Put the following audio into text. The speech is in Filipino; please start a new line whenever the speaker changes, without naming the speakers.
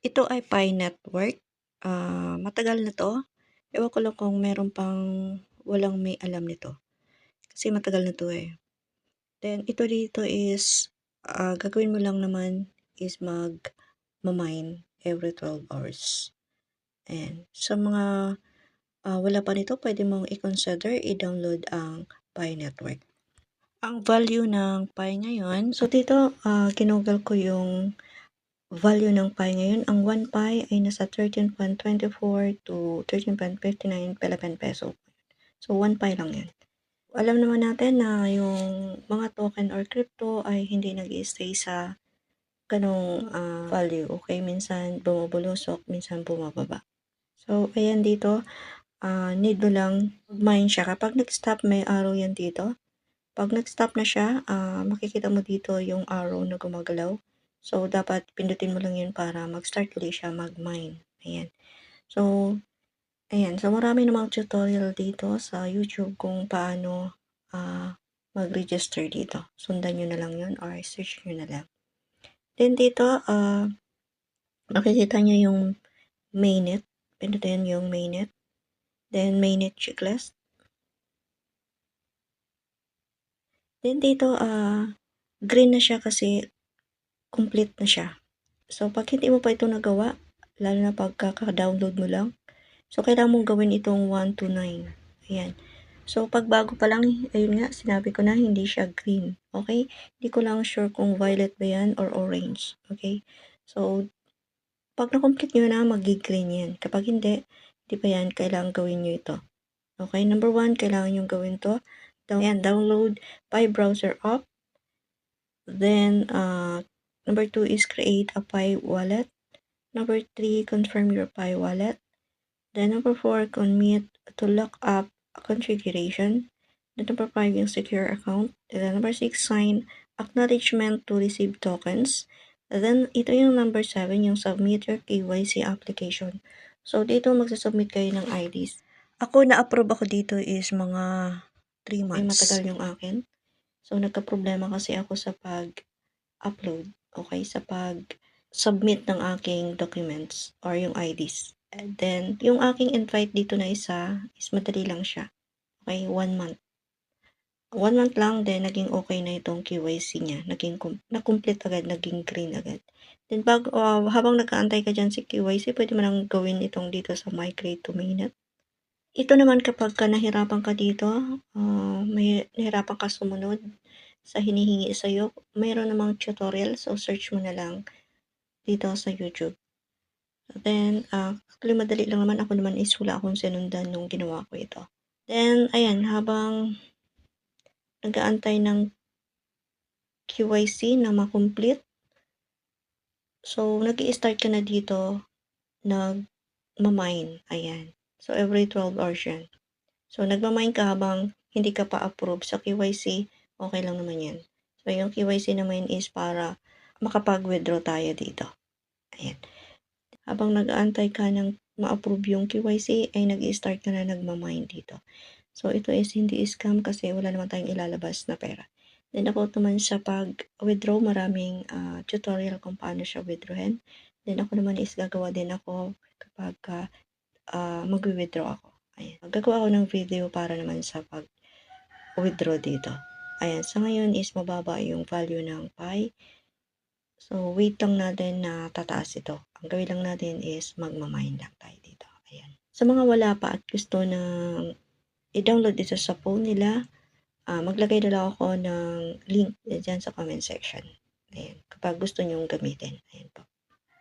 Ito ay Pi Network, matagal na 'to. Ewan ko lang kung meron pang walang may alam nito, kasi matagal na 'to, eh. Then ito dito is, gagawin mo lang naman is magma-mine every 12 hours, ayan. Sa mga, wala pa nito puwede mong i-consider i-download ang Pi Network. Ang value ng Pi ngayon, so dito, ginugol ko yung value ng Pi ngayon. Ang 1 Pi ay nasa 13.24 to 13.59 Philippine Peso. So 1 Pi lang 'yan. Alam naman natin na yung mga token or crypto ay hindi nag-i-stay sa gano'ng, value, okay? Minsan bumubulusok, minsan bumababa. So ayan dito, need mo lang mag-mine siya. Kapag nag-stop may arrow 'yan dito. 'Pag nag-stop na siya, makikita mo dito yung arrow na gumagalaw. So, dapat pindutin mo lang yun para mag-start ulit siya mag-mine, ayan. So, ayan. So, marami namang tutorial dito sa YouTube kung paano, mag-register dito. Sundan niyo na lang yun or search niyo na lang. Then dito, makikita niyo yung mainnet, pindutin yung mainnet, then mainnet checklist. Then dito, green na siya kasi complete na siya. So, 'pag hindi mo pa ito nagawa, lalo na pag kaka-download mo lang, so kailangan mong gawin itong 1 to 9, ayan. So, 'pag bago pa lang, ayun nga, sinabi ko na hindi siya green, okay? Hindi ko lang sure kung violet ba 'yan or orange, okay? So, 'pag na-complete niyo na, magi-green 'yan. Kapag hindi, hindi pa 'yan, kailangan gawin niyo ito, okay? Number 1, kailangan niyong gawin 'to, ayan, download Pi Browser app. Then, number 2 is create a Pi wallet. Number 3, confirm your Pi wallet. Then number 4, commit to lock up a configuration. Then number 5, yung secure account. And then number 6, sign acknowledgement to receive tokens. And then ito yung number 7, yung submit your KYC application. So dito magsasubmit kayo ng IDs. Ako na-approve ako dito is mga 3 months. Ay matagal yung akin. So nagka-problema kasi ako sa pag-upload, okay, sa pag-submit ng aking documents or yung IDs. And then, yung aking invite dito na isa is madali lang siya. Okay, 1 month. 1 month lang, then naging okay na itong KYC niya. Na-complete agad, naging green agad. Then, habang nag-aantay ka dyan sa KYC, pwede mo nang gawin itong dito sa migrate to mainnet. Ito naman kapag nahirapan ka dito, may nahirapan ka sumunod sa hinihingi sa'yo, mayroon namang tutorial, so search mo na lang dito sa YouTube. Then, actually madali lang naman, ako naman is wala akong sinundan nung ginawa ko ito. Then, ayan, habang nag-aantay ng KYC na ma-complete, so nag-i-start ka na dito nagma-mine, ayan. So, every 12 hours yan. So, nagma-mine ka habang hindi ka pa approve sa KYC, okay lang naman yan. So, yung KYC naman is para makapag-withdraw tayo dito. Ayan. Habang nag-aantay ka ng ma-approve yung KYC, ay nag-i-start ka na nagma-mine dito. So, ito is hindi scam kasi wala naman tayong ilalabas na pera. Then, about naman sa pag-withdraw, maraming tutorial kung paano siya withdrawin. Then, ako naman is gagawa din ako kapag mag-withdraw ako. Ayan. Gagawa ako ng video para naman sa pag-withdraw dito. Ayan. Sa ngayon is mababa yung value ng Pi. So, wait lang natin na tataas ito. Ang gawin lang natin is magma-mine lang tayo dito. Ayan. Sa mga wala pa at gusto na i-download ito sa phone nila, maglagay na lang ako ng link dyan sa comment section. Ayan. Kapag gusto nyong gamitin. Ayan po.